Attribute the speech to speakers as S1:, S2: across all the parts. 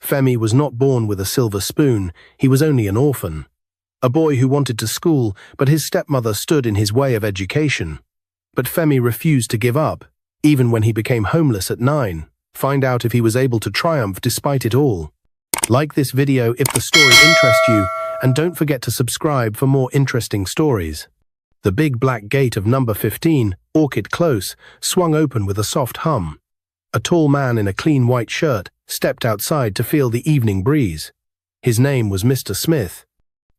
S1: Femi was not born with a silver spoon, he was only an orphan. A boy who wanted to school, but his stepmother stood in his way of education. But Femi refused to give up, even when he became homeless at 9. Find out if he was able to triumph despite it all. Like this video if the story interests you, and don't forget to subscribe for more interesting stories. The big black gate of number 15, Orchid Close, swung open with a soft hum. A tall man in a clean white shirt stepped outside to feel the evening breeze. His name was Mr. Smith.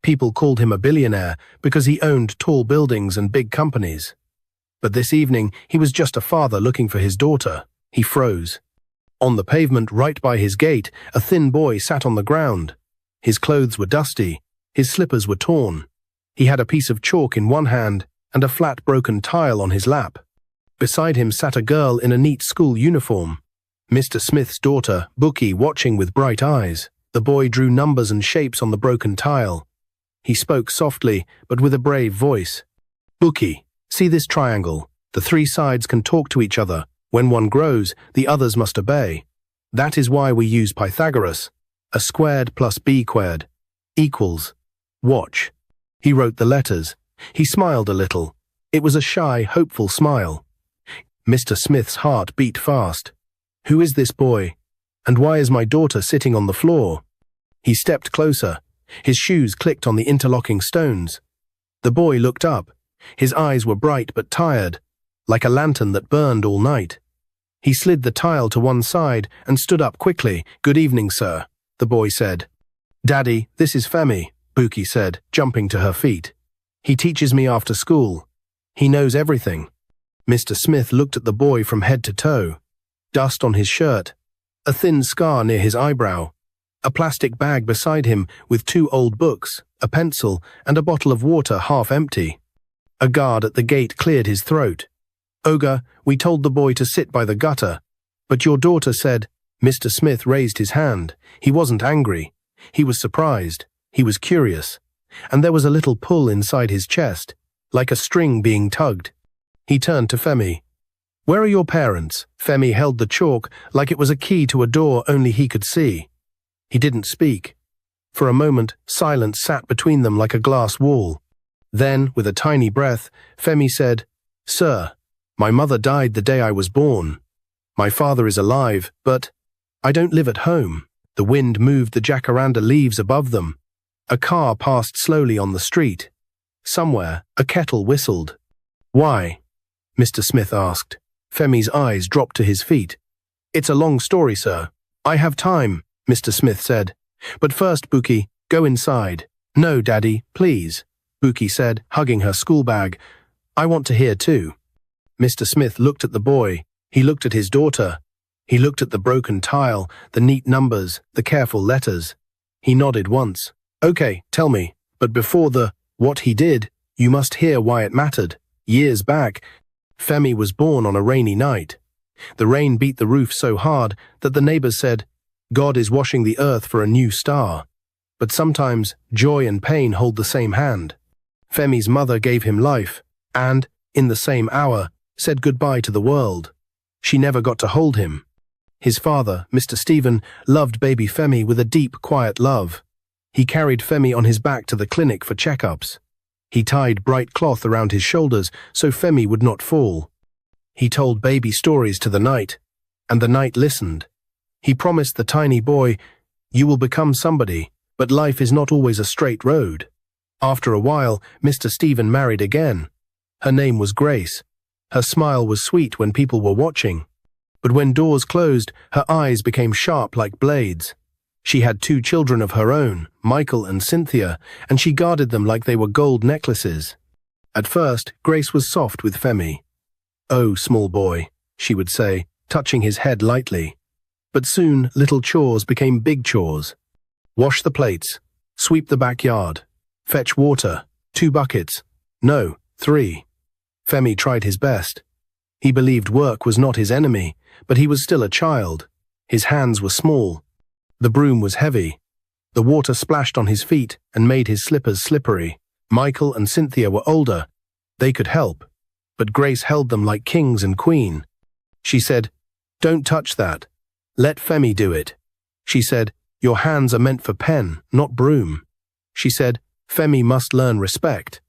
S1: People called him a billionaire because he owned tall buildings and big companies. But this evening, he was just a father looking for his daughter. He froze. On the pavement right by his gate, a thin boy sat on the ground. His clothes were dusty. His slippers were torn. He had a piece of chalk in one hand and a flat broken tile on his lap. Beside him sat a girl in a neat school uniform. Mr. Smith's daughter, Bookie, watching with bright eyes. The boy drew numbers and shapes on the broken tile. He spoke softly, but with a brave voice. "Bookie, see this triangle? The 3 sides can talk to each other. When one grows, the others must obey. That is why we use Pythagoras. A squared plus b squared equals. Watch." He wrote the letters. He smiled a little. It was a shy, hopeful smile. Mr. Smith's heart beat fast. Who is this boy? And why is my daughter sitting on the floor? He stepped closer. His shoes clicked on the interlocking stones. The boy looked up. His eyes were bright but tired, like a lantern that burned all night. He slid the tile to one side and stood up quickly. "Good evening, sir," the boy said. "Daddy, this is Femi," Bookie said, jumping to her feet. "He teaches me after school. He knows everything." Mr. Smith looked at the boy from head to toe. Dust on his shirt, a thin scar near his eyebrow, a plastic bag beside him with 2 old books, a pencil, and a bottle of water half empty. A guard at the gate cleared his throat. "Ogre, we told the boy to sit by the gutter. But your daughter said—" Mr. Smith raised his hand. He wasn't angry. He was surprised. He was curious. And there was a little pull inside his chest, like a string being tugged. He turned to Femi. "Where are your parents?" Femi held the chalk like it was a key to a door only he could see. He didn't speak. For a moment, silence sat between them like a glass wall. Then, with a tiny breath, Femi said, "Sir, my mother died the day I was born. My father is alive, but I don't live at home." The wind moved the jacaranda leaves above them. A car passed slowly on the street. Somewhere, a kettle whistled. "Why?" Mr. Smith asked. Femi's eyes dropped to his feet. "It's a long story, sir. I have time," Mr. Smith said. "But first, Bookie, go inside." "No, Daddy, please," Bookie said, hugging her school bag. "I want to hear too." Mr. Smith looked at the boy. He looked at his daughter. He looked at the broken tile, the neat numbers, the careful letters. He nodded once. "Okay, tell me. But before what he did, you must hear why it mattered. Years back, Femi was born on a rainy night. The rain beat the roof so hard that the neighbors said, 'God is washing the earth for a new star.' But sometimes joy and pain hold the same hand. Femi's mother gave him life and, in the same hour, said goodbye to the world. She never got to hold him. His father, Mr. Stephen, loved baby Femi with a deep, quiet love. He carried Femi on his back to the clinic for checkups. He tied bright cloth around his shoulders so Femi would not fall. He told baby stories to the night, and the night listened. He promised the tiny boy, "You will become somebody, but life is not always a straight road." After a while, Mr. Stephen married again. Her name was Grace. Her smile was sweet when people were watching. But when doors closed, her eyes became sharp like blades. She had 2 children of her own, Michael and Cynthia, and she guarded them like they were gold necklaces. At first, Grace was soft with Femi. "Oh, small boy," she would say, touching his head lightly. But soon, little chores became big chores. Wash the plates, sweep the backyard, fetch water, 2 buckets, no, 3. Femi tried his best. He believed work was not his enemy, but he was still a child. His hands were small. The broom was heavy. The water splashed on his feet and made his slippers slippery. Michael and Cynthia were older. They could help, but Grace held them like kings and queen. She said, "Don't touch that. Let Femi do it." She said, Your hands are meant for pen, not broom. She said, Femi must learn respect.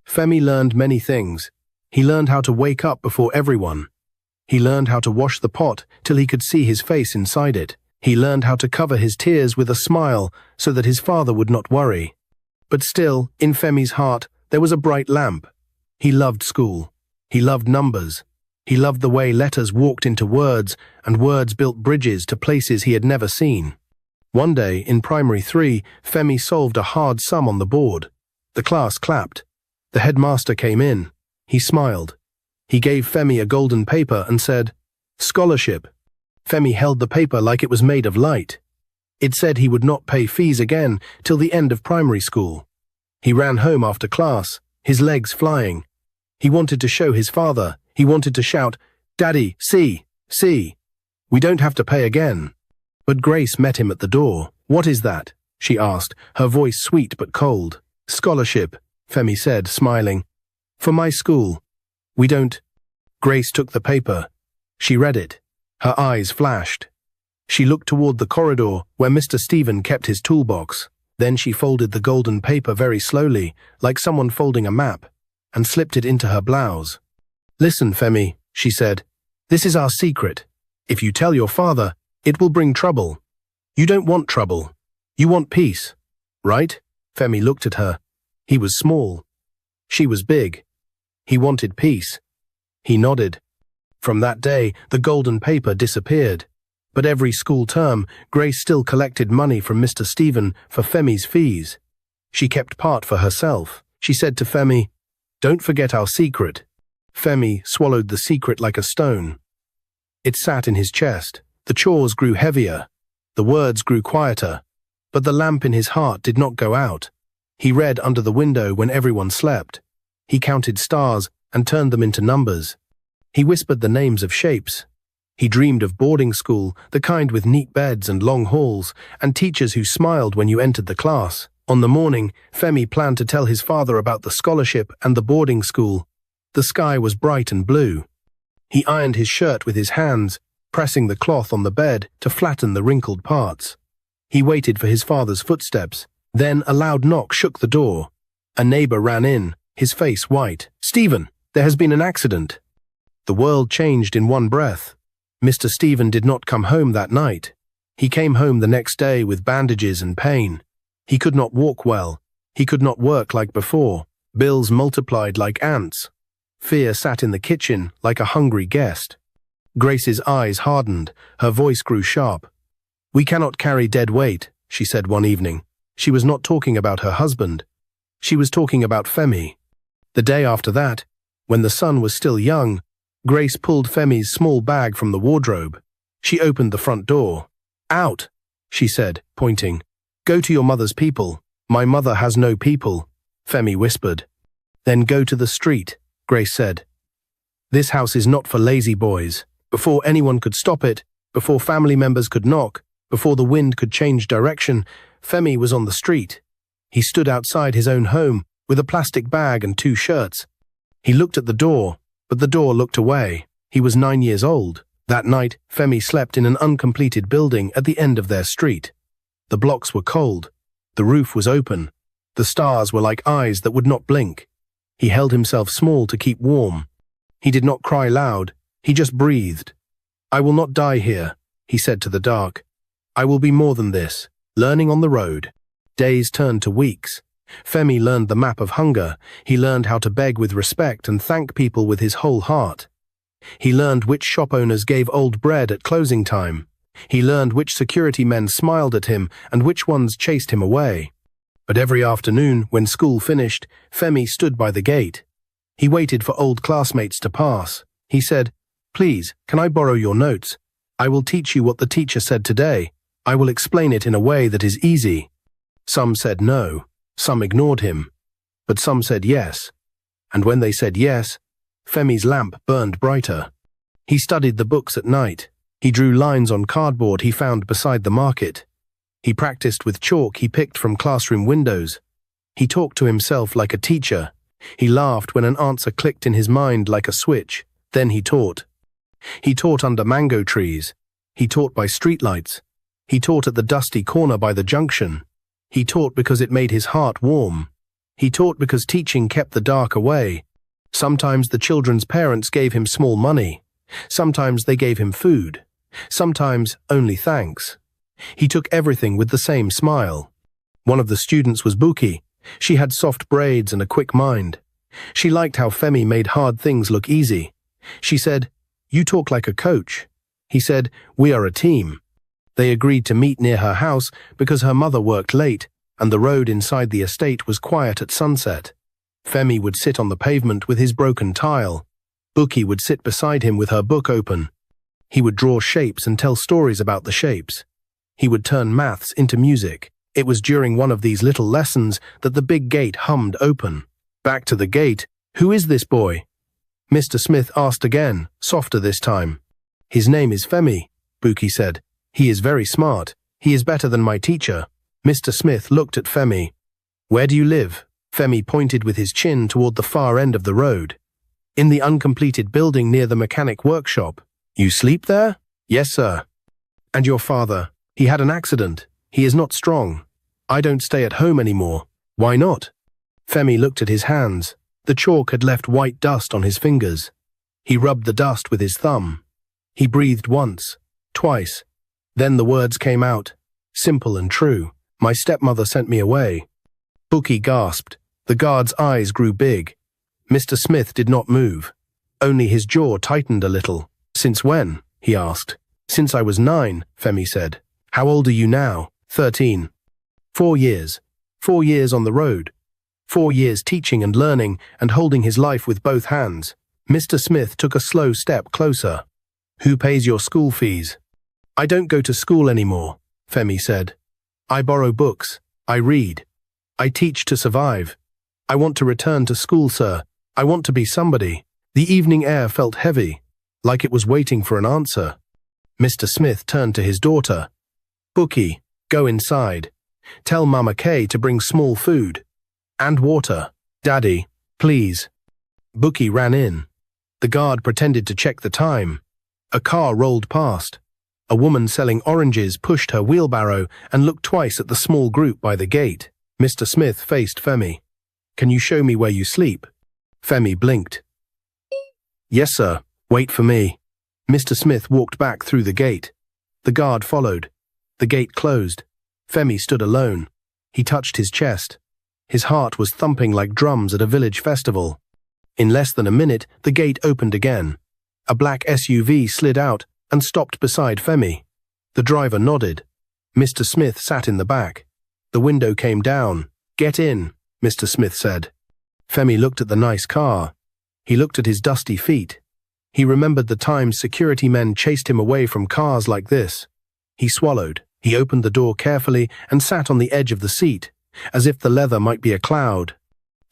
S1: Femi learned many things. He learned how to wake up before everyone. He learned how to wash the pot till he could see his face inside it. He learned how to cover his tears with a smile so that his father would not worry. But still, in Femi's heart, there was a bright lamp. He loved school. He loved numbers. He loved the way letters walked into words and words built bridges to places he had never seen. One day, in primary 3, Femi solved a hard sum on the board. The class clapped. The headmaster came in. He smiled. He gave Femi a golden paper and said, "Scholarship." Femi held the paper like it was made of light. It said he would not pay fees again till the end of primary school. He ran home after class, his legs flying. He wanted to show his father. He wanted to shout, "Daddy, see, see. We don't have to pay again." But Grace met him at the door. "What is that?" she asked, her voice sweet but cold. "Scholarship," Femi said, smiling. "For my school. We don't—" Grace took the paper. She read it. Her eyes flashed. She looked toward the corridor where Mr. Stephen kept his toolbox. Then she folded the golden paper very slowly, like someone folding a map, and slipped it into her blouse. "Listen, Femi," she said. "This is our secret. If you tell your father, it will bring trouble. You don't want trouble. You want peace, right?" Femi looked at her. He was small. She was big. He wanted peace. He nodded. From that day, the golden paper disappeared. But every school term, Grace still collected money from Mr. Stephen for Femi's fees. She kept part for herself. She said to Femi, "Don't forget our secret." Femi swallowed the secret like a stone. It sat in his chest. The chores grew heavier. The words grew quieter. But the lamp in his heart did not go out. He read under the window when everyone slept. He counted stars and turned them into numbers. He whispered the names of shapes. He dreamed of boarding school, the kind with neat beds and long halls, and teachers who smiled when you entered the class. On the morning, Femi planned to tell his father about the scholarship and the boarding school. The sky was bright and blue. He ironed his shirt with his hands, pressing the cloth on the bed to flatten the wrinkled parts. He waited for his father's footsteps. Then a loud knock shook the door. A neighbor ran in, his face white. "Stephen, there has been an accident." The world changed in one breath. Mr. Stephen did not come home that night. He came home the next day with bandages and pain. He could not walk well. He could not work like before. Bills multiplied like ants. Fear sat in the kitchen like a hungry guest. Grace's eyes hardened. Her voice grew sharp. "We cannot carry dead weight," she said one evening. She was not talking about her husband. She was talking about Femi. The day after that, when the sun was still young, Grace pulled Femi's small bag from the wardrobe. She opened the front door. "Out," she said, pointing. "Go to your mother's people." "My mother has no people," Femi whispered. "Then go to the street," Grace said. "This house is not for lazy boys." Before anyone could stop it, before family members could knock, before the wind could change direction, Femi was on the street. He stood outside his own home with a plastic bag and 2 shirts. He looked at the door, but the door looked away. He was 9 years old. That night, Femi slept in an uncompleted building at the end of their street. The blocks were cold. The roof was open. The stars were like eyes that would not blink. He held himself small to keep warm. He did not cry loud. He just breathed. "I will not die here," he said to the dark. "I will be more than this." Learning on the road. Days turned to weeks. Femi learned the map of hunger. He learned how to beg with respect and thank people with his whole heart. He learned which shop owners gave old bread at closing time. He learned which security men smiled at him and which ones chased him away. But every afternoon, when school finished, Femi stood by the gate. He waited for old classmates to pass. He said, "Please, can I borrow your notes? I will teach you what the teacher said today. I will explain it in a way that is easy." Some said no. Some ignored him. But some said yes. And when they said yes, Femi's lamp burned brighter. He studied the books at night. He drew lines on cardboard he found beside the market. He practiced with chalk he picked from classroom windows. He talked to himself like a teacher. He laughed when an answer clicked in his mind like a switch. Then he taught. He taught under mango trees. He taught by streetlights. He taught at the dusty corner by the junction. He taught because it made his heart warm. He taught because teaching kept the dark away. Sometimes the children's parents gave him small money. Sometimes they gave him food. Sometimes only thanks. He took everything with the same smile. One of the students was Buki. She had soft braids and a quick mind. She liked how Femi made hard things look easy. She said, "You talk like a coach." He said, "We are a team." They agreed to meet near her house because her mother worked late and the road inside the estate was quiet at sunset. Femi would sit on the pavement with his broken tile. Buki would sit beside him with her book open. He would draw shapes and tell stories about the shapes. He would turn maths into music. It was during one of these little lessons that the big gate hummed open. Back to the gate. "Who is this boy?" Mr. Smith asked again, softer this time. "His name is Femi," Buki said. "He is very smart. He is better than my teacher." Mr. Smith looked at Femi. "Where do you live?" Femi pointed with his chin toward the far end of the road. "In the uncompleted building near the mechanic workshop." "You sleep there?" "Yes, sir." "And your father? He had an accident. He is not strong." "I don't stay at home anymore." "Why not?" Femi looked at his hands. The chalk had left white dust on his fingers. He rubbed the dust with his thumb. He breathed once, twice. Then the words came out, simple and true. "My stepmother sent me away." Buki gasped. The guard's eyes grew big. Mr. Smith did not move. Only his jaw tightened a little. "Since when?" he asked. "Since I was 9, Femi said. "How old are you now?" 13. 4 years. 4 years on the road. 4 years teaching and learning and holding his life with both hands. Mr. Smith took a slow step closer. "Who pays your school fees?" "I don't go to school anymore," Femi said. "I borrow books. I read. I teach to survive. I want to return to school, sir. I want to be somebody." The evening air felt heavy, like it was waiting for an answer. Mr. Smith turned to his daughter. "Buki, go inside. Tell Mama Kay to bring small food. And water. Daddy, please." Buki ran in. The guard pretended to check the time. A car rolled past. A woman selling oranges pushed her wheelbarrow and looked twice at the small group by the gate. Mr. Smith faced Femi. "Can you show me where you sleep?" Femi blinked. "Yes, sir. Wait for me." Mr. Smith walked back through the gate. The guard followed. The gate closed. Femi stood alone. He touched his chest. His heart was thumping like drums at a village festival. In less than a minute, the gate opened again. A black SUV slid out and stopped beside Femi. The driver nodded. Mr. Smith sat in the back. The window came down. "Get in," Mr. Smith said. Femi looked at the nice car. He looked at his dusty feet. He remembered the times security men chased him away from cars like this. He swallowed. He opened the door carefully and sat on the edge of the seat, as if the leather might be a cloud.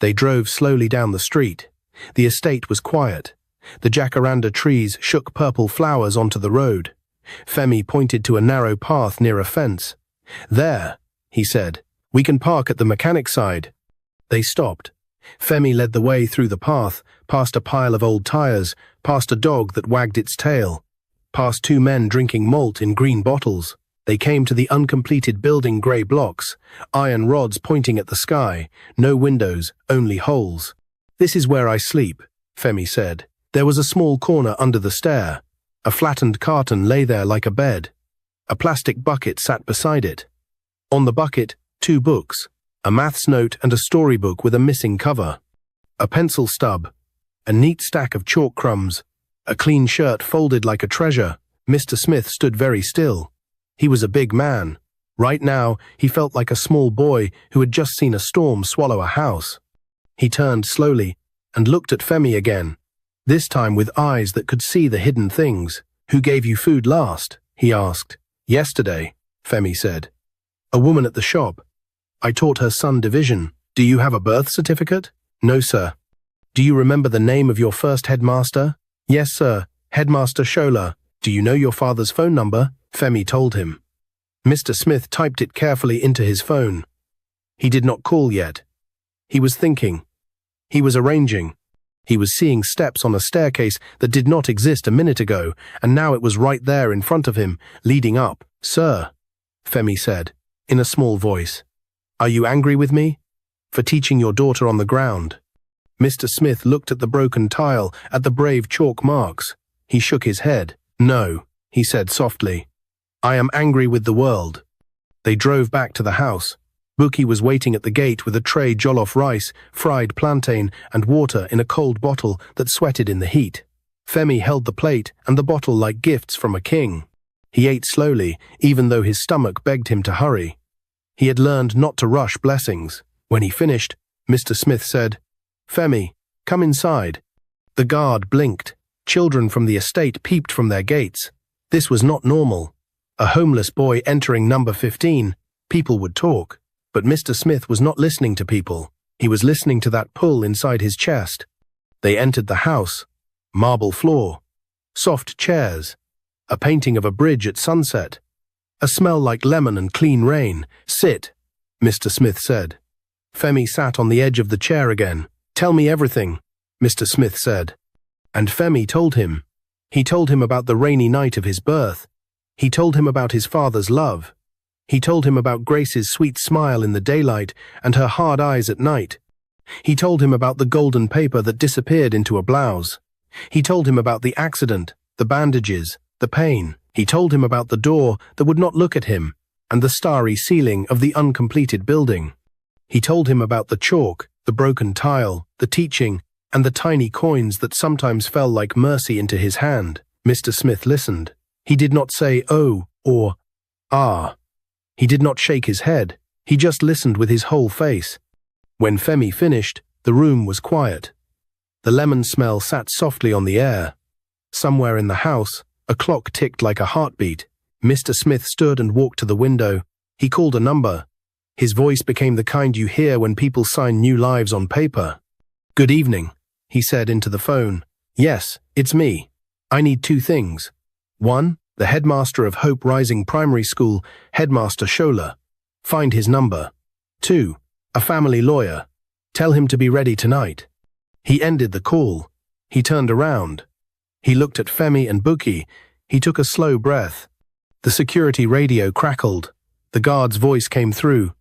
S1: They drove slowly down the street. The estate was quiet. The jacaranda trees shook purple flowers onto the road. Femi pointed to a narrow path near a fence. "There," he said. "We can park at the mechanic side." They stopped. Femi led the way through the path, past a pile of old tires, past a dog that wagged its tail, past 2 men drinking malt in green bottles. They came to the uncompleted building grey blocks, iron rods pointing at the sky, no windows, only holes. "This is where I sleep," Femi said. There was a small corner under the stair. A flattened carton lay there like a bed. A plastic bucket sat beside it. On the bucket, 2 books, a maths note and a storybook with a missing cover. A pencil stub, a neat stack of chalk crumbs, a clean shirt folded like a treasure. Mr. Smith stood very still. He was a big man. Right now, he felt like a small boy who had just seen a storm swallow a house. He turned slowly and looked at Femi again, this time with eyes that could see the hidden things. "Who gave you food last?" he asked. "Yesterday," Femi said. "A woman at the shop. I taught her son division. Do you have a birth certificate?" "No, sir." "Do you remember the name of your first headmaster?" "Yes, sir. Headmaster Shola." "Do you know your father's phone number?" Femi told him. Mr. Smith typed it carefully into his phone. He did not call yet. He was thinking. He was arranging. He was seeing steps on a staircase that did not exist a minute ago, and now it was right there in front of him, leading up. "Sir." Femi said, in a small voice. "Are you angry with me? For teaching your daughter on the ground?" Mr. Smith looked at the broken tile, at the brave chalk marks. He shook his head. "No," he said softly. "I am angry with the world." They drove back to the house. Buki was waiting at the gate with a tray jollof rice, fried plantain, and water in a cold bottle that sweated in the heat. Femi held the plate and the bottle like gifts from a king. He ate slowly, even though his stomach begged him to hurry. He had learned not to rush blessings. When he finished, Mr. Smith said, "Femi, come inside." The guard blinked. Children from the estate peeped from their gates. This was not normal. A homeless boy entering number 15. People would talk. But Mr. Smith was not listening to people. He was listening to that pull inside his chest. They entered the house. Marble floor. Soft chairs. A painting of a bridge at sunset. A smell like lemon and clean rain. "Sit," Mr. Smith said. Femi sat on the edge of the chair again. "Tell me everything," Mr. Smith said. And Femi told him. He told him about the rainy night of his birth. He told him about his father's love. He told him about Grace's sweet smile in the daylight and her hard eyes at night. He told him about the golden paper that disappeared into a blouse. He told him about the accident, the bandages, the pain. He told him about the door that would not look at him and the starry ceiling of the uncompleted building. He told him about the chalk, the broken tile, the teaching, and the tiny coins that sometimes fell like mercy into his hand. Mr. Smith listened. He did not say "oh" or "ah." He did not shake his head. He just listened with his whole face. When Femi finished, the room was quiet. The lemon smell sat softly on the air. Somewhere in the house, a clock ticked like a heartbeat. Mr. Smith stood and walked to the window. He called a number. His voice became the kind you hear when people sign new lives on paper. "Good evening," he said into the phone. "Yes, it's me. I need 2 things. 1, the headmaster of Hope Rising Primary School, Headmaster Shola. Find his number. 2, a family lawyer. Tell him to be ready tonight." He ended the call. He turned around. He looked at Femi and Buki. He took a slow breath. The security radio crackled. The guard's voice came through.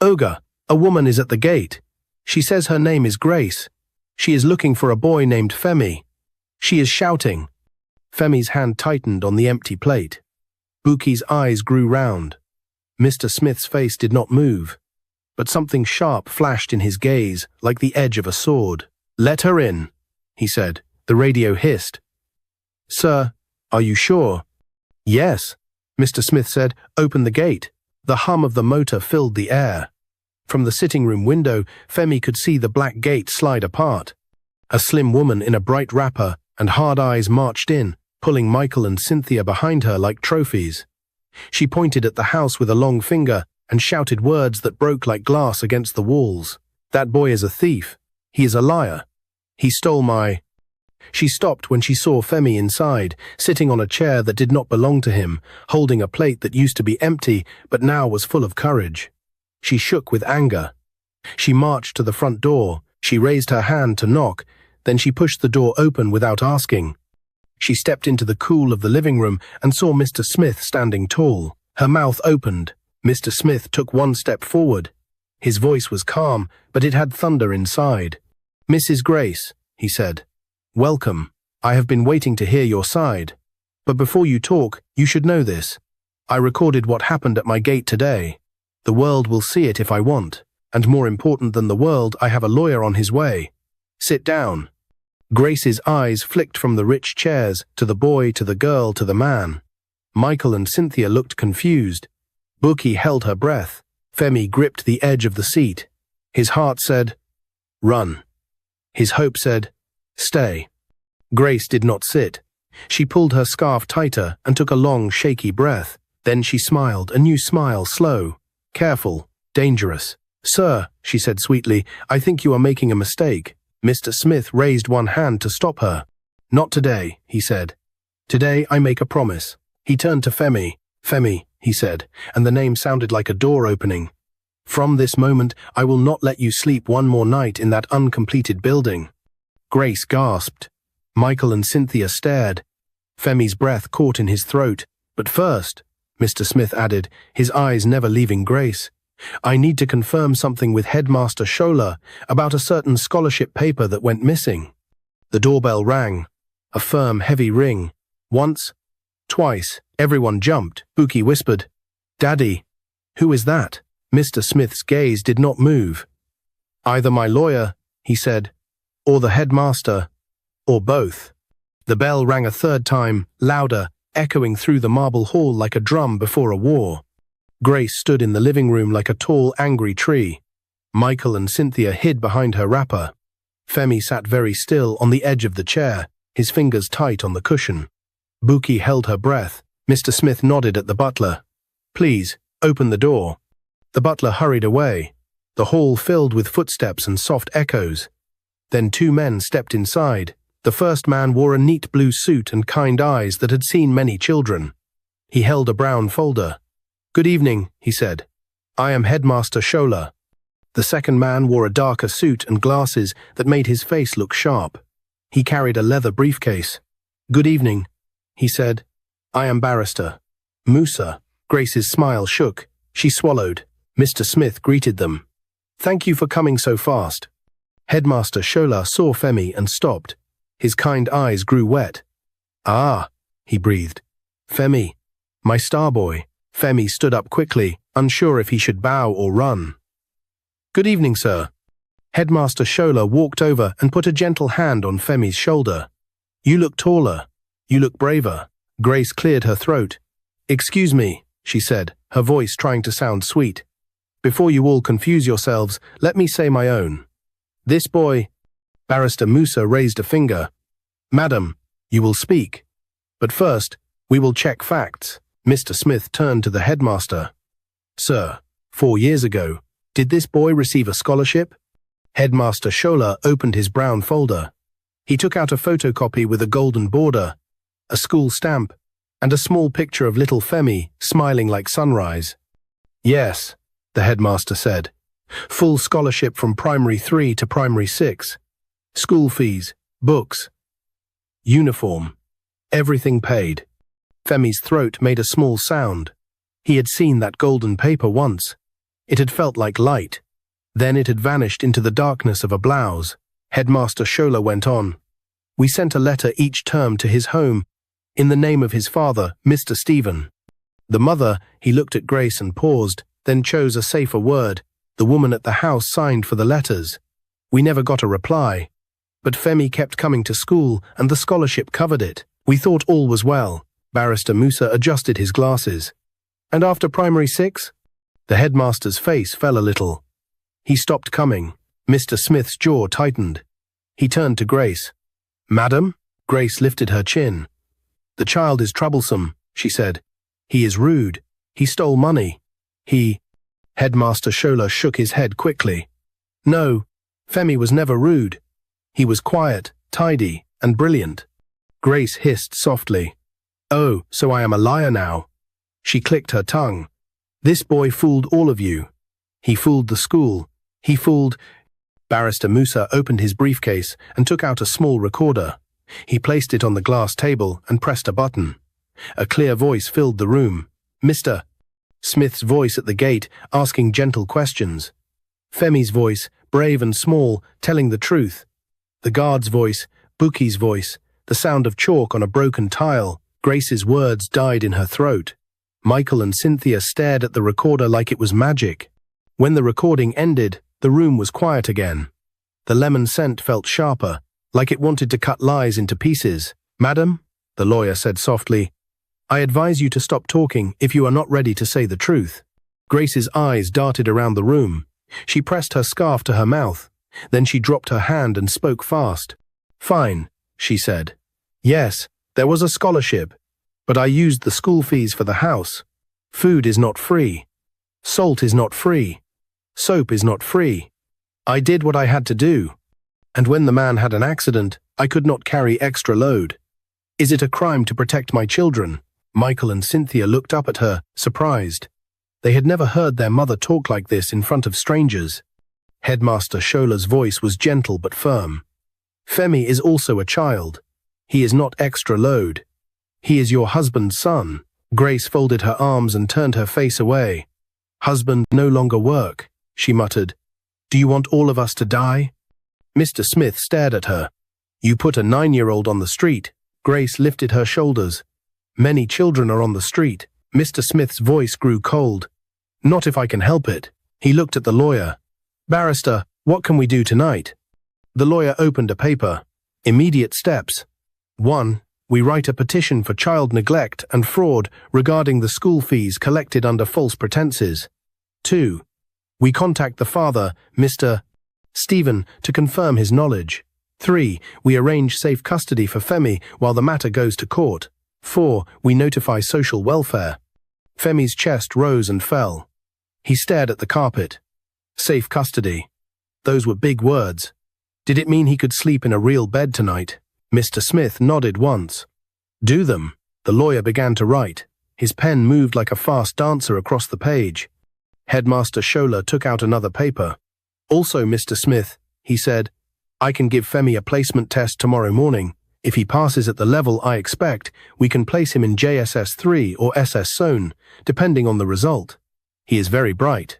S1: "Oga, a woman is at the gate. She says her name is Grace. She is looking for a boy named Femi. She is shouting." Femi's hand tightened on the empty plate. Buki's eyes grew round. Mr. Smith's face did not move, but something sharp flashed in his gaze, like the edge of a sword. "Let her in," he said. The radio hissed. "Sir, are you sure?" "Yes," Mr. Smith said. "Open the gate." The hum of the motor filled the air. From the sitting room window, Femi could see the black gate slide apart. A slim woman in a bright wrapper and hard eyes marched in, pulling Michael and Cynthia behind her like trophies. She pointed at the house with a long finger and shouted words that broke like glass against the walls. "That boy is a thief. He is a liar. He stole my—" She stopped when she saw Femi inside, sitting on a chair that did not belong to him, holding a plate that used to be empty but now was full of courage. She shook with anger. She marched to the front door. She raised her hand to knock, then she pushed the door open without asking. She stepped into the cool of the living room and saw Mr. Smith standing tall. Her mouth opened. Mr. Smith took 1 step forward. His voice was calm, but it had thunder inside. "Mrs. Grace," he said. "Welcome. I have been waiting to hear your side. But before you talk, you should know this. I recorded what happened at my gate today. The world will see it if I want, and more important than the world, I have a lawyer on his way. Sit down." Grace's eyes flicked from the rich chairs to the boy, to the girl, to the man. Michael and Cynthia looked confused. Buki held her breath. Femi gripped the edge of the seat. His heart said, "Run." His hope said, "Stay." Grace did not sit. She pulled her scarf tighter and took a long, shaky breath. Then she smiled, a new smile, slow, careful, dangerous. "Sir," she said sweetly, "I think you are making a mistake." Mr. Smith raised one hand to stop her. "Not today," he said. "Today I make a promise." He turned to Femi. "Femi," he said, and the name sounded like a door opening. "From this moment, I will not let you sleep one more night in that uncompleted building." Grace gasped. Michael and Cynthia stared. Femi's breath caught in his throat. "But first," Mr. Smith added, his eyes never leaving Grace. I need to confirm something with Headmaster Shola about a certain scholarship paper that went missing. The doorbell rang. A firm, heavy ring. Once, twice, everyone jumped. Buki whispered, Daddy. Who is that? Mr. Smith's gaze did not move. Either my lawyer, he said, or the headmaster, or both. The bell rang a third time, louder, echoing through the marble hall like a drum before a war. Grace stood in the living room like a tall, angry tree. Michael and Cynthia hid behind her wrapper. Femi sat very still on the edge of the chair, his fingers tight on the cushion. Buki held her breath. Mr. Smith nodded at the butler. Please, open the door. The butler hurried away. The hall filled with footsteps and soft echoes. Then two men stepped inside. The first man wore a neat blue suit and kind eyes that had seen many children. He held a brown folder. Good evening, he said. I am Headmaster Shola. The second man wore a darker suit and glasses that made his face look sharp. He carried a leather briefcase. Good evening, he said. I am Barrister Musa. Grace's smile shook. She swallowed. Mr. Smith greeted them. Thank you for coming so fast. Headmaster Shola saw Femi and stopped. His kind eyes grew wet. Ah, he breathed. Femi, my star boy. Femi stood up quickly, unsure if he should bow or run. Good evening, sir. Headmaster Shola walked over and put a gentle hand on Femi's shoulder. You look taller. You look braver. Grace cleared her throat. Excuse me, she said, her voice trying to sound sweet. Before you all confuse yourselves, let me say my own. This boy... Barrister Musa raised a finger. Madam, you will speak. But first, we will check facts. Mr. Smith turned to the headmaster. Sir, 4 years ago, did this boy receive a scholarship? Headmaster Shola opened his brown folder. He took out a photocopy with a golden border, a school stamp, and a small picture of little Femi smiling like sunrise. Yes, the headmaster said. Full scholarship from primary 3 to primary 6. School fees, books, uniform, everything paid. Femi's throat made a small sound. He had seen that golden paper once. It had felt like light. Then it had vanished into the darkness of a blouse. Headmaster Shola went on. We sent a letter each term to his home, in the name of his father, Mr. Stephen. The mother, he looked at Grace and paused, then chose a safer word. The woman at the house signed for the letters. We never got a reply. But Femi kept coming to school, and the scholarship covered it. We thought all was well. Barrister Musa adjusted his glasses. And after primary 6? The headmaster's face fell a little. He stopped coming. Mr. Smith's jaw tightened. He turned to Grace. Madam? Grace lifted her chin. The child is troublesome, she said. He is rude. He stole money. Headmaster Shola shook his head quickly. No, Femi was never rude. He was quiet, tidy, and brilliant. Grace hissed softly. Oh, so I am a liar now. She clicked her tongue. This boy fooled all of you. He fooled the school. He fooled... Barrister Musa opened his briefcase and took out a small recorder. He placed it on the glass table and pressed a button. A clear voice filled the room. Mr. Smith's voice at the gate, asking gentle questions. Femi's voice, brave and small, telling the truth. The guard's voice, Buki's voice, the sound of chalk on a broken tile. Grace's words died in her throat. Michael and Cynthia stared at the recorder like it was magic. When the recording ended, the room was quiet again. The lemon scent felt sharper, like it wanted to cut lies into pieces. Madam, the lawyer said softly, I advise you to stop talking if you are not ready to say the truth. Grace's eyes darted around the room. She pressed her scarf to her mouth. Then she dropped her hand and spoke fast. Fine, she said. Yes, there was a scholarship, but I used the school fees for the house. Food is not free. Salt is not free. Soap is not free. I did what I had to do. And when the man had an accident, I could not carry extra load. Is it a crime to protect my children? Michael and Cynthia looked up at her, surprised. They had never heard their mother talk like this in front of strangers. Headmaster Shola's voice was gentle but firm. Femi is also a child. He is not extra load. He is your husband's son. Grace folded her arms and turned her face away. Husband no longer work, she muttered. Do you want all of us to die? Mr. Smith stared at her. You put a 9-year-old on the street. Grace lifted her shoulders. Many children are on the street. Mr. Smith's voice grew cold. Not if I can help it. He looked at the lawyer. Barrister, what can we do tonight? The lawyer opened a paper. Immediate steps. 1. We write a petition for child neglect and fraud regarding the school fees collected under false pretenses. 2. We contact the father, Mr. Stephen, to confirm his knowledge. 3. We arrange safe custody for Femi while the matter goes to court. 4. We notify social welfare. Femi's chest rose and fell. He stared at the carpet. Safe custody. Those were big words. Did it mean he could sleep in a real bed tonight? Mr. Smith nodded once. Do them. The lawyer began to write. His pen moved like a fast dancer across the page. Headmaster Scholler took out another paper. Also, Mr. Smith, he said, I can give Femi a placement test tomorrow morning. If he passes at the level I expect, we can place him in JSS 3 or SS Zone, depending on the result. He is very bright.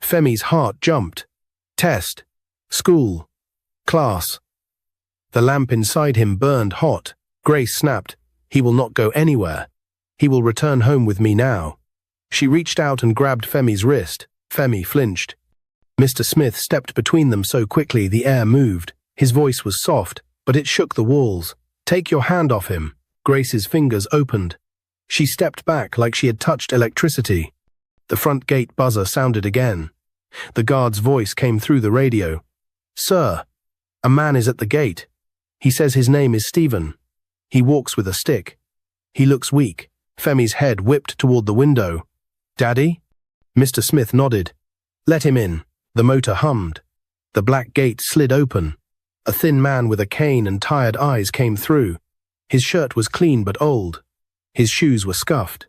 S1: Femi's heart jumped. Test. School. Class. The lamp inside him burned hot. Grace snapped. He will not go anywhere. He will return home with me now. She reached out and grabbed Femi's wrist. Femi flinched. Mr. Smith stepped between them so quickly the air moved. His voice was soft, but it shook the walls. Take your hand off him. Grace's fingers opened. She stepped back like she had touched electricity. The front gate buzzer sounded again. The guard's voice came through the radio. Sir, a man is at the gate. He says his name is Stephen. He walks with a stick. He looks weak. Femi's head whipped toward the window. Daddy? Mr. Smith nodded. Let him in. The motor hummed. The black gate slid open. A thin man with a cane and tired eyes came through. His shirt was clean but old. His shoes were scuffed.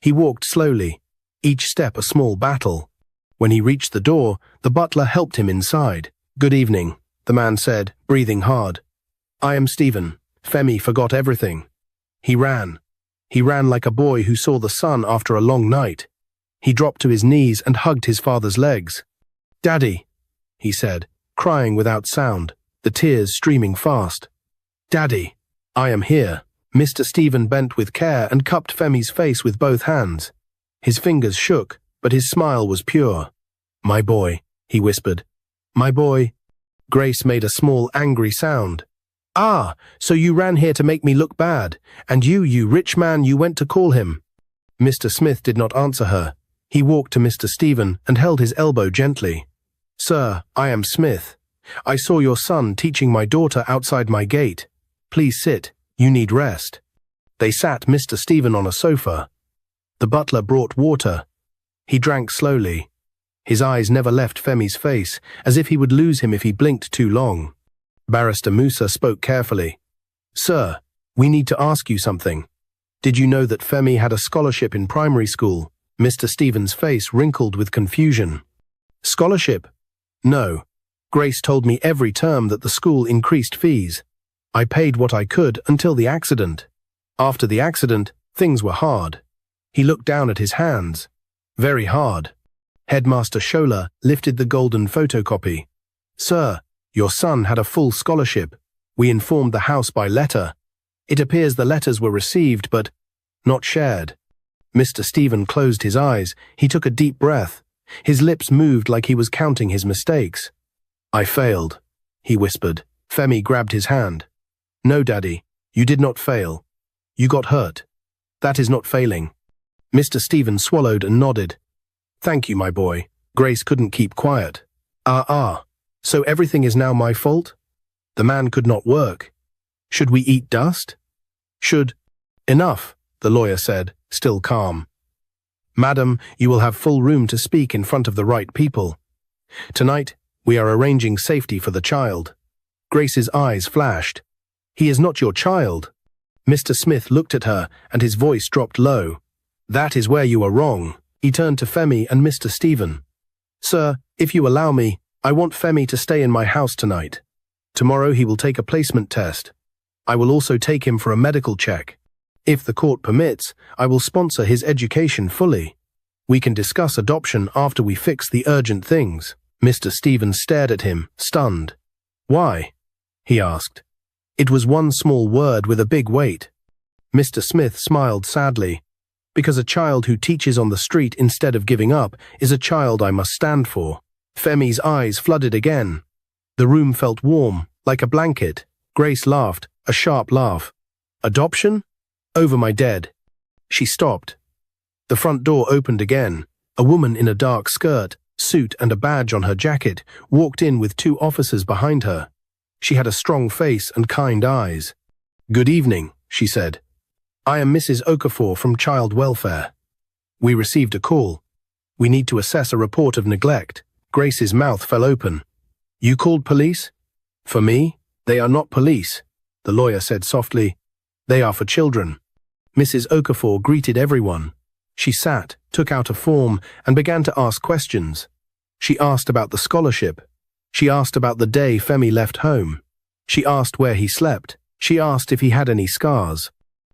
S1: He walked slowly, each step a small battle. When he reached the door, the butler helped him inside. Good evening, the man said, breathing hard. I am Stephen. Femi forgot everything. He ran. He ran like a boy who saw the sun after a long night. He dropped to his knees and hugged his father's legs. Daddy, he said, crying without sound, the tears streaming fast. Daddy, I am here. Mr. Stephen bent with care and cupped Femi's face with both hands. His fingers shook, but his smile was pure. My boy, he whispered. My boy. Grace made a small angry sound. Ah, so you ran here to make me look bad, and you rich man, you went to call him. Mr. Smith did not answer her. He walked to Mr. Stephen and held his elbow gently. Sir, I am Smith. I saw your son teaching my daughter outside my gate. Please sit. You need rest. They sat Mr. Stephen on a sofa. The butler brought water. He drank slowly. His eyes never left Femi's face, as if he would lose him if he blinked too long. Barrister Musa spoke carefully. Sir, we need to ask you something. Did you know that Femi had a scholarship in primary school? Mr. Stephen's face wrinkled with confusion. Scholarship? No. Grace told me every term that the school increased fees. I paid what I could until the accident. After the accident, things were hard. He looked down at his hands. Very hard. Headmaster Scholler lifted the golden photocopy. Sir, your son had a full scholarship. We informed the house by letter. It appears the letters were received but not shared. Mr. Stephen closed his eyes. He took a deep breath. His lips moved like he was counting his mistakes. I failed, he whispered. Femi grabbed his hand. No, Daddy, you did not fail. You got hurt. That is not failing. Mr. Stephen swallowed and nodded. Thank you, my boy. Grace couldn't keep quiet. So everything is now my fault? The man could not work. Should we eat dust? Enough, the lawyer said, still calm. Madam, you will have full room to speak in front of the right people. Tonight, we are arranging safety for the child. Grace's eyes flashed. He is not your child. Mr. Smith looked at her, and his voice dropped low. That is where you are wrong. He turned to Femi and Mr. Stephen. Sir, if you allow me, I want Femi to stay in my house tonight. Tomorrow he will take a placement test. I will also take him for a medical check. If the court permits, I will sponsor his education fully. We can discuss adoption after we fix the urgent things." Mr. Stevens stared at him, stunned. "Why?" he asked. It was one small word with a big weight. Mr. Smith smiled sadly. "Because a child who teaches on the street instead of giving up is a child I must stand for." Femi's eyes flooded again. The room felt warm, like a blanket. Grace laughed, a sharp laugh. "Adoption? Over my dead." She stopped. The front door opened again. A woman in a dark skirt, suit and a badge on her jacket walked in with 2 officers behind her. She had a strong face and kind eyes. "Good evening," she said. "I am Mrs. Okafor from Child Welfare. We received a call. We need to assess a report of neglect." Grace's mouth fell open. "You called police?" "For me? They are not police," the lawyer said softly. "They are for children." Mrs. Okafor greeted everyone. She sat, took out a form, and began to ask questions. She asked about the scholarship. She asked about the day Femi left home. She asked where he slept. She asked if he had any scars.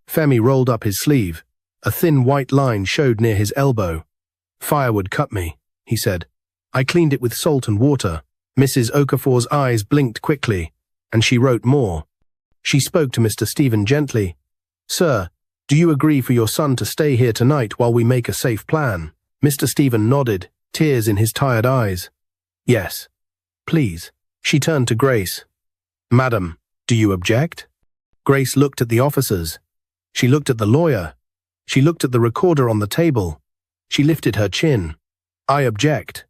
S1: Femi rolled up his sleeve. A thin white line showed near his elbow. "Firewood cut me," he said. "I cleaned it with salt and water." Mrs. Okafor's eyes blinked quickly, and she wrote more. She spoke to Mr. Stephen gently. "Sir, do you agree for your son to stay here tonight while we make a safe plan?" Mr. Stephen nodded, tears in his tired eyes. "Yes. Please." She turned to Grace. "Madam, do you object?" Grace looked at the officers. She looked at the lawyer. She looked at the recorder on the table. She lifted her chin. "I object,"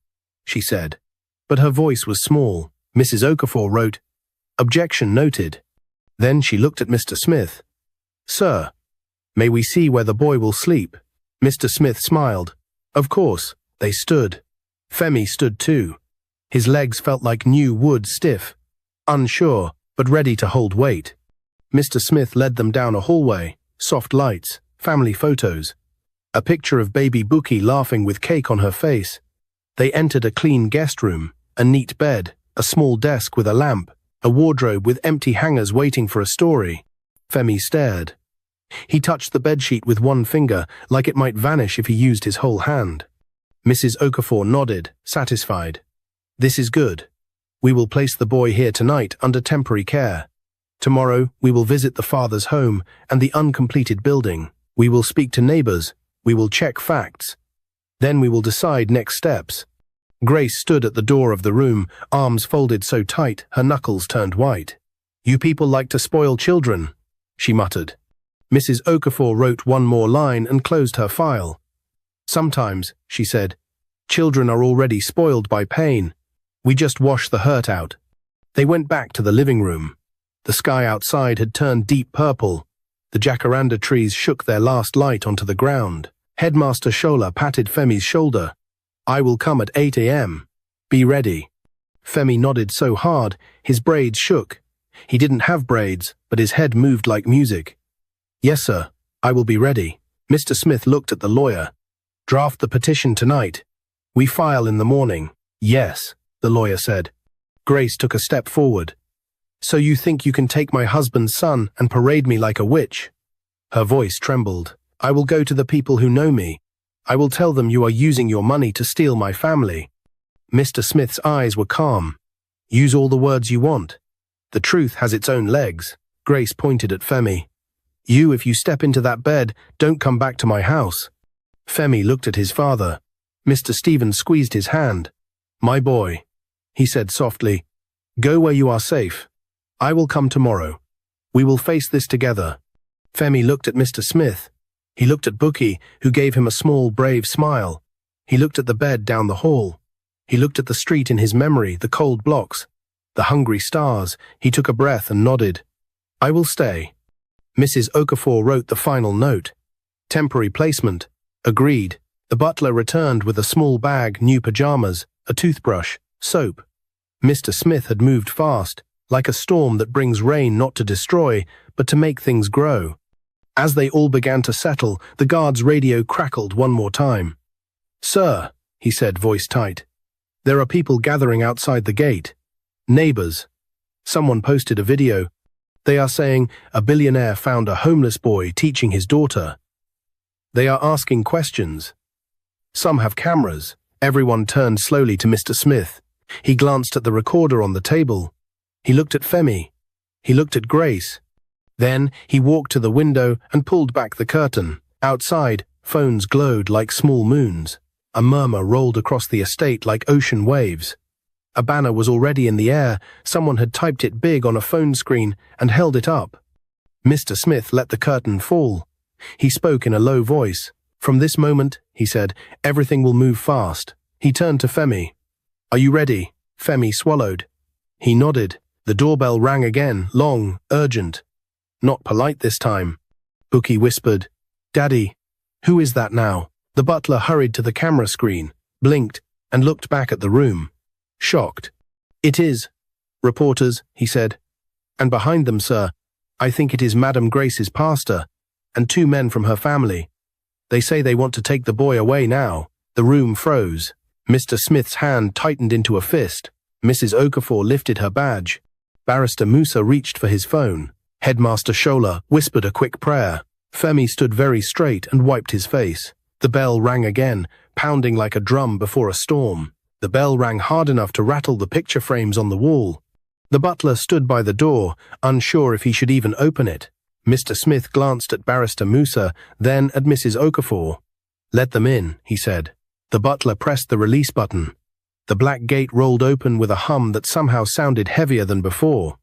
S1: she said. But her voice was small. Mrs. Okafor wrote, "Objection noted." Then she looked at Mr. Smith. "Sir, may we see where the boy will sleep?" Mr. Smith smiled. "Of course." They stood. Femi stood too. His legs felt like new wood, stiff, unsure, but ready to hold weight. Mr. Smith led them down a hallway, soft lights, family photos. A picture of baby Buki laughing with cake on her face. They entered a clean guest room, a neat bed, a small desk with a lamp, a wardrobe with empty hangers waiting for a story. Femi stared. He touched the bedsheet with one finger, like it might vanish if he used his whole hand. Mrs. Okafor nodded, satisfied. "This is good. We will place the boy here tonight under temporary care. Tomorrow, we will visit the father's home and the uncompleted building. We will speak to neighbors. We will check facts. Then we will decide next steps." Grace stood at the door of the room, arms folded so tight her knuckles turned white. "You people like to spoil children," she muttered. Mrs. Okafor wrote one more line and closed her file. "Sometimes," she said, "children are already spoiled by pain. We just wash the hurt out." They went back to the living room. The sky outside had turned deep purple. The jacaranda trees shook their last light onto the ground. Headmaster Shola patted Femi's shoulder. "I will come at 8 a.m. Be ready." Femi nodded so hard, his braids shook. He didn't have braids, but his head moved like music. "Yes, sir. I will be ready." Mr. Smith looked at the lawyer. "Draft the petition tonight. We file in the morning." "Yes," the lawyer said. Grace took a step forward. "So you think you can take my husband's son and parade me like a witch?" Her voice trembled. "I will go to the people who know me. I will tell them you are using your money to steal my family." Mr. Smith's eyes were calm. "Use all the words you want. The truth has its own legs." Grace pointed at Femi. "You, if you step into that bed, don't come back to my house." Femi looked at his father. Mr. Stevens squeezed his hand. "My boy," he said softly, "go where you are safe. I will come tomorrow. We will face this together." Femi looked at Mr. Smith. He looked at Buki, who gave him a small, brave smile. He looked at the bed down the hall. He looked at the street in his memory, the cold blocks, the hungry stars. He took a breath and nodded. "I will stay." Mrs. Okafor wrote the final note. "Temporary placement. Agreed." The butler returned with a small bag, new pajamas, a toothbrush, soap. Mr. Smith had moved fast, like a storm that brings rain not to destroy, but to make things grow. As they all began to settle, the guard's radio crackled one more time. "Sir," he said, voice tight, "there are people gathering outside the gate. Neighbors." Someone posted a video. They are saying a billionaire found a homeless boy teaching his daughter. They are asking questions. Some have cameras. Everyone turned slowly to Mr. Smith. He glanced at the recorder on the table. He looked at Femi. He looked at Grace. Then he walked to the window and pulled back the curtain. Outside, phones glowed like small moons. A murmur rolled across the estate like ocean waves. A banner was already in the air. Someone had typed it big on a phone screen and held it up. Mr. Smith let the curtain fall. He spoke in a low voice. "From this moment," he said, "everything will move fast." He turned to Femi. "Are you ready?" Femi swallowed. He nodded. The doorbell rang again, long, urgent. Not polite this time. Bookie whispered, "Daddy." "Who is that now?" The butler hurried to the camera screen, blinked, and looked back at the room. Shocked. "It is reporters," he said. "And behind them, sir, I think it is Madam Grace's pastor, and 2 men from her family. They say they want to take the boy away now." The room froze. Mr. Smith's hand tightened into a fist. Mrs. Okafor lifted her badge. Barrister Musa reached for his phone. Headmaster Shola whispered a quick prayer. Femi stood very straight and wiped his face. The bell rang again, pounding like a drum before a storm. The bell rang hard enough to rattle the picture frames on the wall. The butler stood by the door, unsure if he should even open it. Mr. Smith glanced at Barrister Musa, then at Mrs. Okafor. "Let them in," he said. The butler pressed the release button. The black gate rolled open with a hum that somehow sounded heavier than before.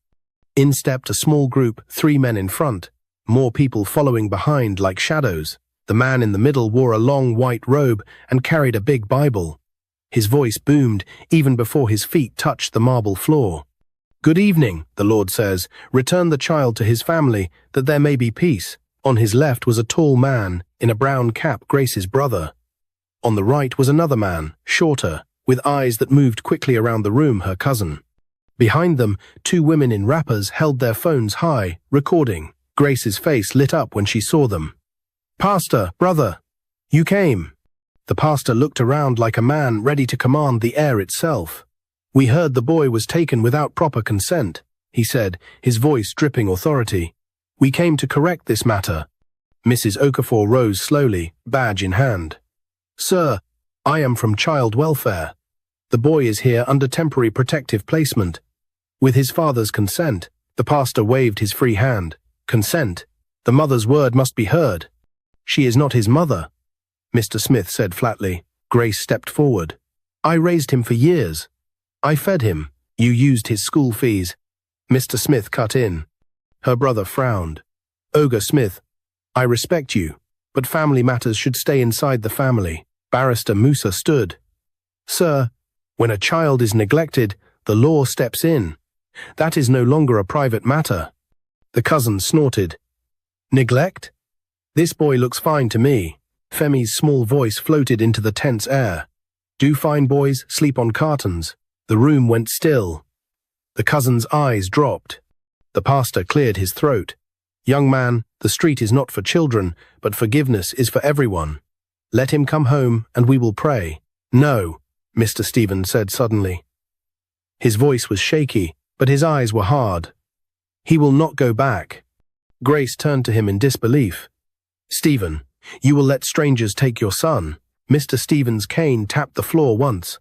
S1: In stepped a small group, 3 men in front, more people following behind like shadows. The man in the middle wore a long white robe and carried a big Bible. His voice boomed even before his feet touched the marble floor. "Good evening," the Lord says. "Return the child to his family, that there may be peace." On his left was a tall man, in a brown cap, Grace's brother. On the right was another man, shorter, with eyes that moved quickly around the room, her cousin. Behind them, 2 women in wrappers held their phones high, recording. Grace's face lit up when she saw them. "Pastor, brother, you came." The pastor looked around like a man ready to command the air itself. "We heard the boy was taken without proper consent," he said, his voice dripping authority. "We came to correct this matter." Mrs. Okafor rose slowly, badge in hand. "Sir, I am from child welfare. The boy is here under temporary protective placement. With his father's consent." The pastor waved his free hand. "Consent? The mother's word must be heard." "She is not his mother," Mr. Smith said flatly. Grace stepped forward. "I raised him for years. I fed him. You used his school fees." Mr. Smith cut in. Her brother frowned. "Olga Smith, I respect you, but family matters should stay inside the family." Barrister Musa stood. "Sir, when a child is neglected, the law steps in. That is no longer a private matter." The cousin snorted. "Neglect? This boy looks fine to me." Femi's small voice floated into the tense air. "Do fine boys sleep on cartons?" The room went still. The cousin's eyes dropped. The pastor cleared his throat. "Young man, the street is not for children, but forgiveness is for everyone. Let him come home and we will pray." "No," Mr. Stevens said suddenly. His voice was shaky, but his eyes were hard. "He will not go back." Grace turned to him in disbelief. "Stephen, you will let strangers take your son?" Mr. Stevens' cane tapped the floor once.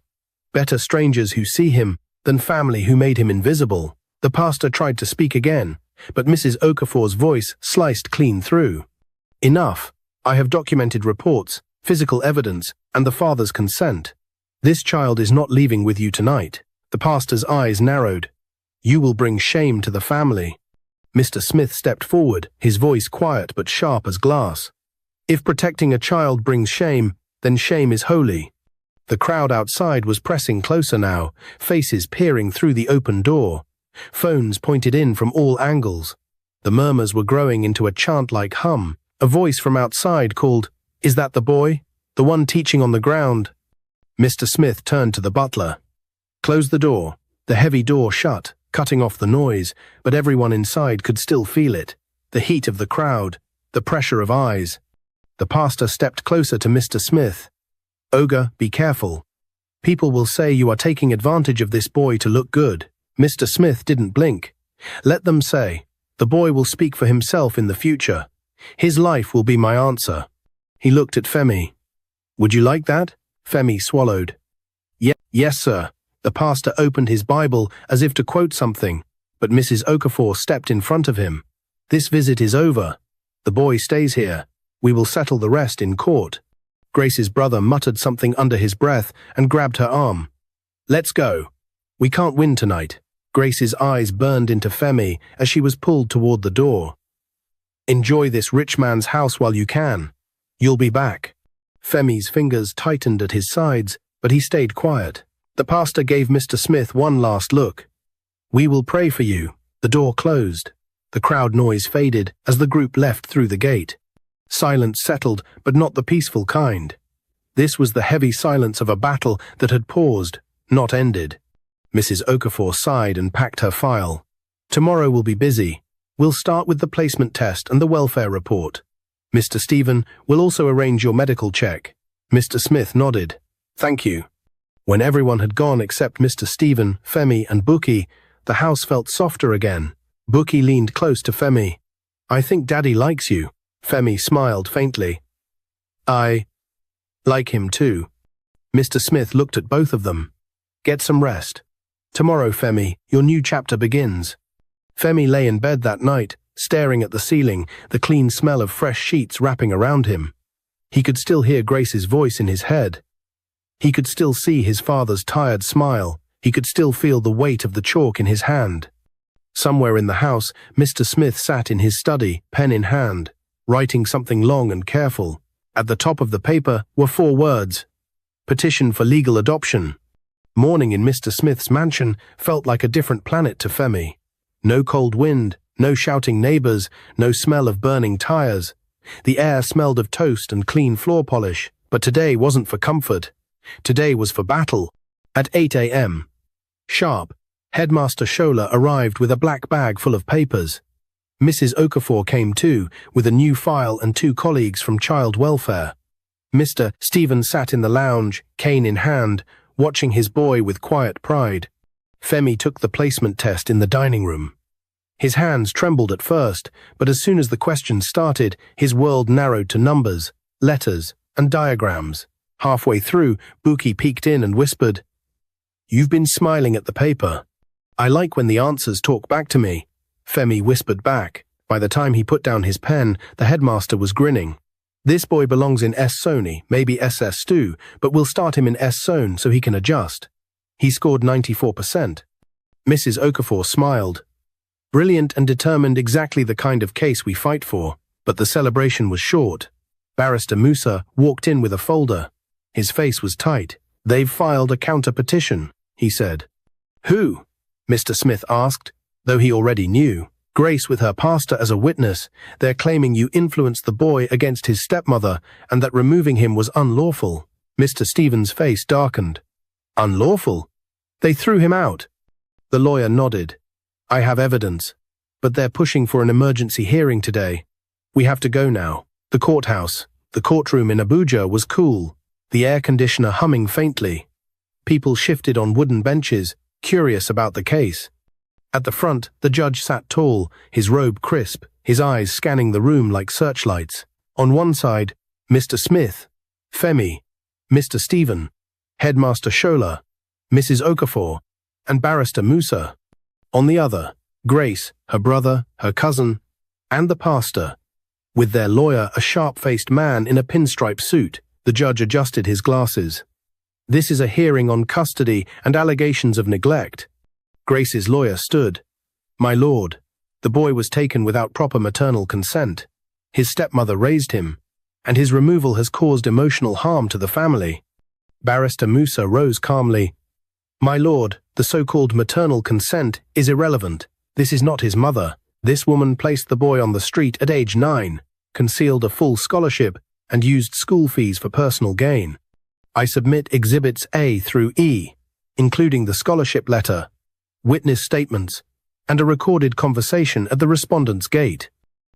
S1: "Better strangers who see him than family who made him invisible." The pastor tried to speak again, but Mrs. Okafor's voice sliced clean through. "Enough. I have documented reports, physical evidence, and the father's consent. This child is not leaving with you tonight." The pastor's eyes narrowed. "You will bring shame to the family." Mr. Smith stepped forward, his voice quiet but sharp as glass. "If protecting a child brings shame, then shame is holy." The crowd outside was pressing closer now, faces peering through the open door. Phones pointed in from all angles. The murmurs were growing into a chant-like hum. A voice from outside called, "Is that the boy? The one teaching on the ground?" Mr. Smith turned to the butler. "Close the door." The heavy door shut, cutting off the noise, but everyone inside could still feel it. The heat of the crowd, the pressure of eyes. The pastor stepped closer to Mr. Smith. "Olga, be careful. People will say you are taking advantage of this boy to look good." Mr. Smith didn't blink. "Let them say. The boy will speak for himself in the future. His life will be my answer. He looked at Femi. Would you like that? Femi swallowed. Yes, sir. The pastor opened his Bible as if to quote something, but Mrs. Okafor stepped in front of him. This visit is over. The boy stays here. We will settle the rest in court. Grace's brother muttered something under his breath and grabbed her arm. Let's go. We can't win tonight. Grace's eyes burned into Femi as she was pulled toward the door. Enjoy this rich man's house while you can. You'll be back. Femi's fingers tightened at his sides, but he stayed quiet. The pastor gave Mr. Smith one last look. We will pray for you. The door closed. The crowd noise faded as the group left through the gate. Silence settled, but not the peaceful kind. This was the heavy silence of a battle that had paused, not ended. Mrs. Okafor sighed and packed her file. Tomorrow will be busy. We'll start with the placement test and the welfare report. Mr. Stephen will also arrange your medical check. Mr. Smith nodded. Thank you. When everyone had gone except Mr. Stephen, Femi, and Buki, the house felt softer again. Buki leaned close to Femi. I think Daddy likes you. Femi smiled faintly. I like him too. Mr. Smith looked at both of them. Get some rest. Tomorrow, Femi, your new chapter begins. Femi lay in bed that night, staring at the ceiling, the clean smell of fresh sheets wrapping around him. He could still hear Grace's voice in his head. He could still see his father's tired smile. He could still feel the weight of the chalk in his hand. Somewhere in the house, Mr. Smith sat in his study, pen in hand, writing something long and careful. At the top of the paper were 4 words. Petition for legal adoption. Morning in Mr. Smith's mansion felt like a different planet to Femi. No cold wind, no shouting neighbors, no smell of burning tires. The air smelled of toast and clean floor polish, but today wasn't for comfort. Today was for battle. At 8 a.m. sharp, Headmaster Shola arrived with a black bag full of papers. Mrs. Okafor came too, with a new file and 2 colleagues from child welfare. Mr. Stephen sat in the lounge, cane in hand, watching his boy with quiet pride. Femi took the placement test in the dining room. His hands trembled at first, but as soon as the questions started, his world narrowed to numbers, letters, and diagrams. Halfway through, Buki peeked in and whispered, You've been smiling at the paper. I like when the answers talk back to me. Femi whispered back. By the time he put down his pen, the headmaster was grinning. This boy belongs in S-Sony, maybe SS Stu, but we'll start him in S-Zone so he can adjust. He scored 94%. Mrs. Okafor smiled. Brilliant and determined, exactly the kind of case we fight for. But the celebration was short. Barrister Musa walked in with a folder. His face was tight. They've filed a counter-petition, he said. Who? Mr. Smith asked, though he already knew. Grace with her pastor as a witness. They're claiming you influenced the boy against his stepmother and that removing him was unlawful. Mr. Stephen's face darkened. Unlawful? They threw him out. The lawyer nodded. I have evidence. But they're pushing for an emergency hearing today. We have to go now. The courthouse, the courtroom in Abuja was cool, the air conditioner humming faintly. People shifted on wooden benches, curious about the case. At the front, the judge sat tall, his robe crisp, his eyes scanning the room like searchlights. On one side, Mr. Smith, Femi, Mr. Stephen, Headmaster Shola, Mrs. Okafor, and Barrister Musa. On the other, Grace, her brother, her cousin, and the pastor. With their lawyer, a sharp-faced man in a pinstripe suit, the judge adjusted his glasses. This is a hearing on custody and allegations of neglect. Grace's lawyer stood. My lord, the boy was taken without proper maternal consent. His stepmother raised him, and his removal has caused emotional harm to the family. Barrister Musa rose calmly. My lord, the so-called maternal consent is irrelevant. This is not his mother. This woman placed the boy on the street at age 9, concealed a full scholarship, and used school fees for personal gain. I submit Exhibits A through E, including the scholarship letter, witness statements, and a recorded conversation at the respondent's gate.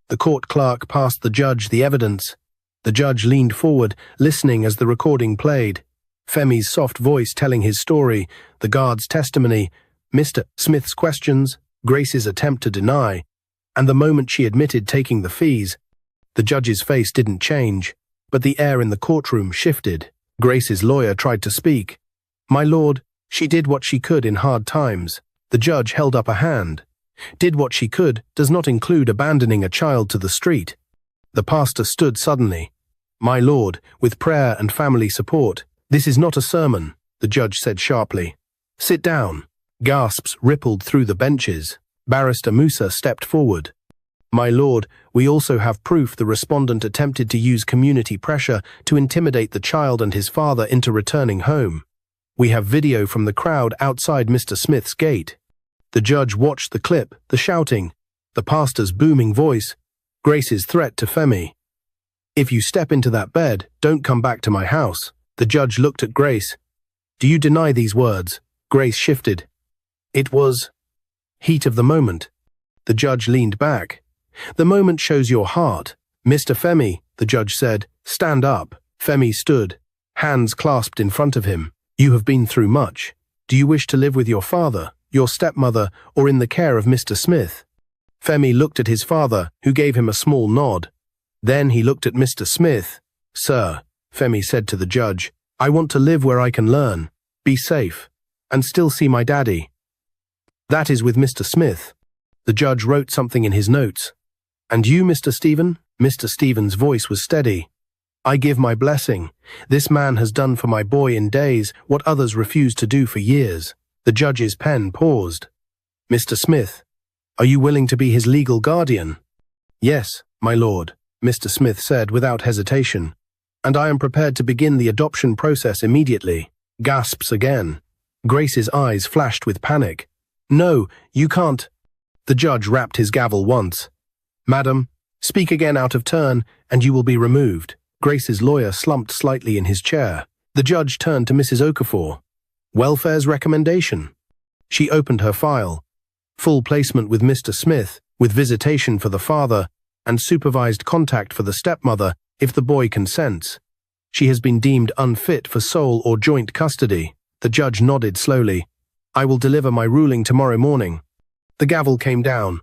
S1: The court clerk passed the judge the evidence. The judge leaned forward, listening as the recording played. Femi's soft voice telling his story, the guard's testimony, Mr. Smith's questions, Grace's attempt to deny. And the moment she admitted taking the fees, the judge's face didn't change, but the air in the courtroom shifted. Grace's lawyer tried to speak. "My lord, she did what she could in hard times." The judge held up a hand. "Did what she could does not include abandoning a child to the street." The pastor stood suddenly. "My lord, with prayer and family support, this is not a sermon," the judge said sharply. "Sit down." Gasps rippled through the benches. Barrister Musa stepped forward. "My lord, we also have proof the respondent attempted to use community pressure to intimidate the child and his father into returning home. We have video from the crowd outside Mr. Smith's gate." The judge watched the clip, the shouting, the pastor's booming voice, Grace's threat to Femi. "If you step into that bed, don't come back to my house." The judge looked at Grace. "Do you deny these words?" Grace shifted. "It was heat of the moment." The judge leaned back. "The moment shows your heart." "Mr. Femi," the judge said, "stand up." Femi stood, hands clasped in front of him. "You have been through much. Do you wish to live with your father, your stepmother, or in the care of Mr. Smith?" Femi looked at his father, who gave him a small nod. Then he looked at Mr. Smith. "Sir," Femi said to the judge, "I want to live where I can learn, be safe, and still see my daddy. That is with Mr. Smith." The judge wrote something in his notes. "And you, Mr. Stephen?" Mr. Stephen's voice was steady. "I give my blessing. This man has done for my boy in days what others refused to do for years." The judge's pen paused. "Mr. Smith, are you willing to be his legal guardian?" "Yes, my lord," Mr. Smith said without hesitation. "And I am prepared to begin the adoption process immediately." Gasps again. Grace's eyes flashed with panic. "No, you can't." The judge rapped his gavel once. "Madam, speak again out of turn, and you will be removed." Grace's lawyer slumped slightly in his chair. The judge turned to Mrs. Okafor. "Welfare's recommendation." She opened her file. Full placement with Mr. Smith, with visitation for the father, and supervised contact for the stepmother if the boy consents. She has been deemed unfit for sole or joint custody. The judge nodded slowly. "I will deliver my ruling tomorrow morning." The gavel came down.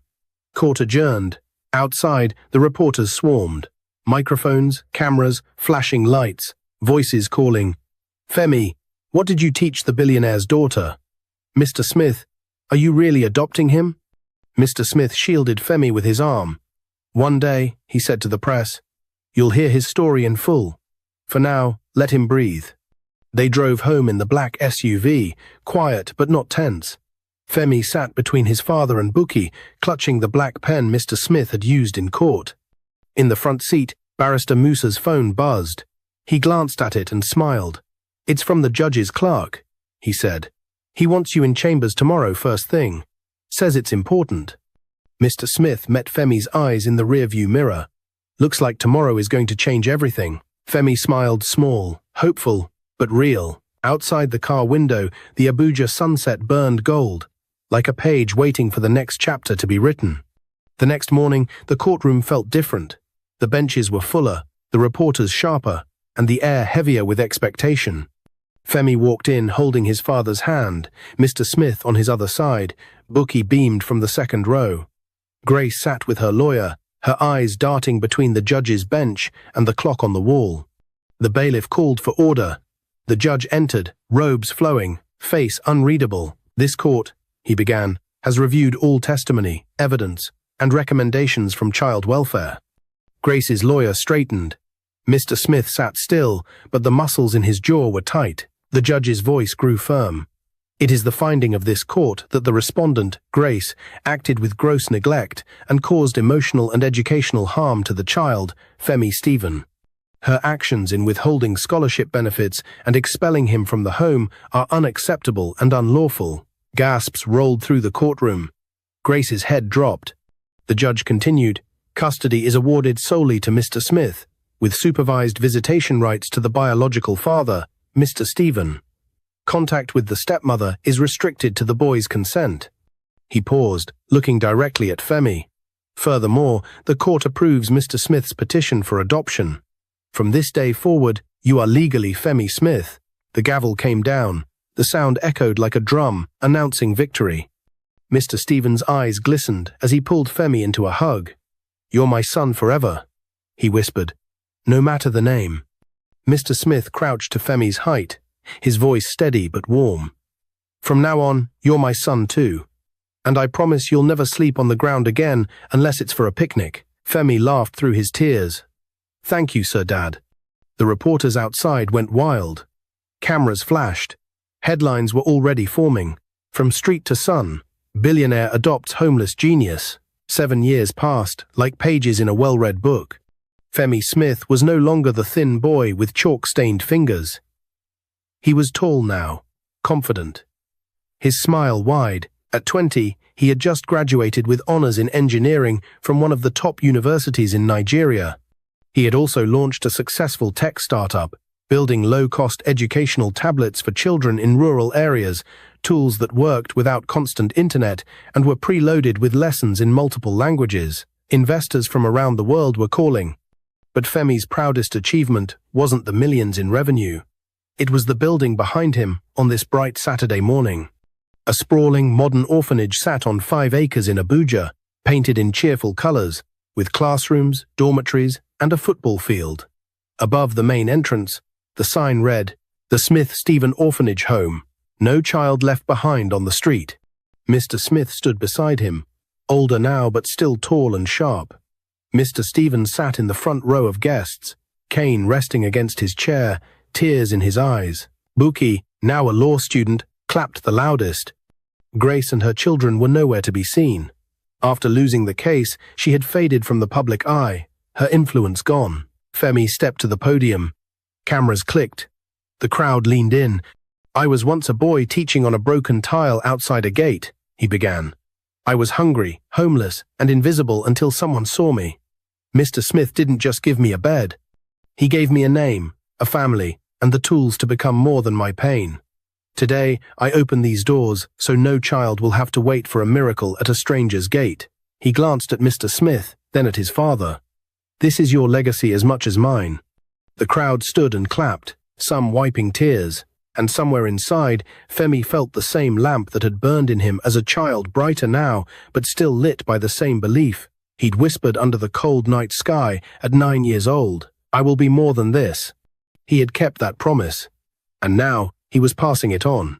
S1: Court adjourned. Outside, the reporters swarmed. Microphones, cameras, flashing lights, voices calling. "Femi, what did you teach the billionaire's daughter?" "Mr. Smith, are you really adopting him?" Mr. Smith shielded Femi with his arm. "One day," he said to the press, "you'll hear his story in full. For now, let him breathe." They drove home in the black SUV, quiet but not tense. Femi sat between his father and Buki, clutching the black pen Mr. Smith had used in court. In the front seat, Barrister Musa's phone buzzed. He glanced at it and smiled. "It's from the judge's clerk," he said. "He wants you in chambers tomorrow first thing. Says it's important." Mr. Smith met Femi's eyes in the rearview mirror. "Looks like tomorrow is going to change everything." Femi smiled, small, hopeful, but real. Outside the car window, the Abuja sunset burned gold, like a page waiting for the next chapter to be written. The next morning, the courtroom felt different. The benches were fuller, the reporters sharper, and the air heavier with expectation. Femi walked in holding his father's hand, Mr. Smith on his other side. Buki beamed from the second row. Grace sat with her lawyer, her eyes darting between the judge's bench and the clock on the wall. The bailiff called for order. The judge entered, robes flowing, face unreadable. "This court," he began, "has reviewed all testimony, evidence, and recommendations from child welfare." Grace's lawyer straightened. Mr. Smith sat still, but the muscles in his jaw were tight. The judge's voice grew firm. "It is the finding of this court that the respondent, Grace, acted with gross neglect and caused emotional and educational harm to the child, Femi Stephen. Her actions in withholding scholarship benefits and expelling him from the home are unacceptable and unlawful." Gasps rolled through the courtroom. Grace's head dropped. The judge continued, "Custody is awarded solely to Mr. Smith, with supervised visitation rights to the biological father, Mr. Stephen. Contact with the stepmother is restricted to the boy's consent." He paused, looking directly at Femi. "Furthermore, the court approves Mr. Smith's petition for adoption. From this day forward, you are legally Femi Smith." The gavel came down. The sound echoed like a drum, announcing victory. Mr. Stephen's eyes glistened as he pulled Femi into a hug. "You're my son forever," he whispered. "No matter the name." Mr. Smith crouched to Femi's height, his voice steady but warm. "From now on, you're my son too. And I promise you'll never sleep on the ground again unless it's for a picnic." Femi laughed through his tears. "Thank you, Sir Dad." The reporters outside went wild. Cameras flashed. Headlines were already forming. From street to sun, billionaire adopts homeless genius. 7 years passed, like pages in a well-read book. Femi Smith was no longer the thin boy with chalk-stained fingers. He was tall now, confident. His smile wide. At 20, he had just graduated with honors in engineering from one of the top universities in Nigeria. He had also launched a successful tech startup, building low-cost educational tablets for children in rural areas, tools that worked without constant internet and were preloaded with lessons in multiple languages. Investors from around the world were calling. But Femi's proudest achievement wasn't the millions in revenue. It was the building behind him on this bright Saturday morning. A sprawling, modern orphanage sat on 5 acres in Abuja, painted in cheerful colors, with classrooms, dormitories, and a football field. Above the main entrance, the sign read, "The Smith-Stephen Orphanage Home. No child left behind on the street." Mr. Smith stood beside him, older now but still tall and sharp. Mr. Stephen sat in the front row of guests, cane resting against his chair, tears in his eyes. Buki, now a law student, clapped the loudest. Grace and her children were nowhere to be seen. After losing the case, she had faded from the public eye, her influence gone. Femi stepped to the podium. Cameras clicked. The crowd leaned in. "I was once a boy teaching on a broken tile outside a gate," he began. "I was hungry, homeless, and invisible until someone saw me. Mr. Smith didn't just give me a bed. He gave me a name, a family, and the tools to become more than my pain. Today, I open these doors so no child will have to wait for a miracle at a stranger's gate." He glanced at Mr. Smith, then at his father. "This is your legacy as much as mine." The crowd stood and clapped, some wiping tears, and somewhere inside, Femi felt the same lamp that had burned in him as a child, brighter now, but still lit by the same belief. He'd whispered under the cold night sky at 9 years old, "I will be more than this." He had kept that promise, and now he was passing it on.